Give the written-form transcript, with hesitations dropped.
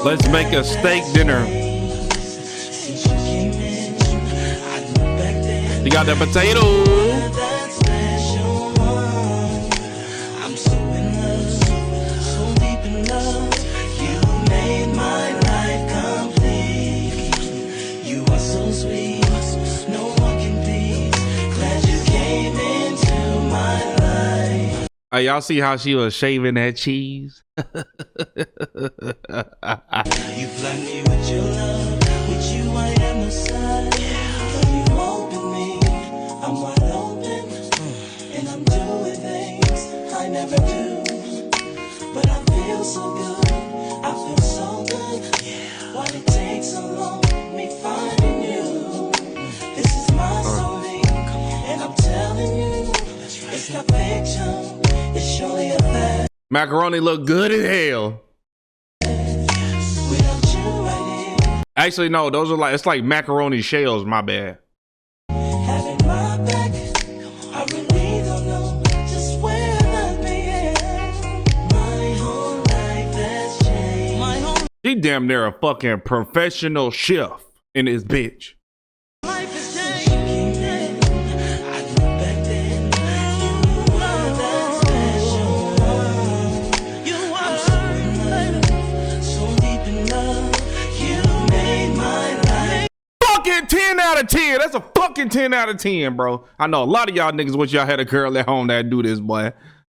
Let's make a steak dinner. You got the potato. Hey, y'all see how she was shaving that cheese? You flood me with your love, with you I am the sun. You open me, I'm wide open, and I'm doing things I never do. But I feel so good, I feel so good. Why it takes so long, me finding you? This is my story, and I'm telling you, it's not fiction. It's surely a fact. Macaroni look good as hell. Actually, no, those are like, it's like macaroni shells, my bad. Having my back, I really don't know just where I've been. My whole life has changed. He damn near a fucking professional chef in this bitch. Fucking 10 out of 10. That's a fucking 10 out of 10, bro. I know a lot of y'all niggas wish y'all had a girl at home that do this, boy.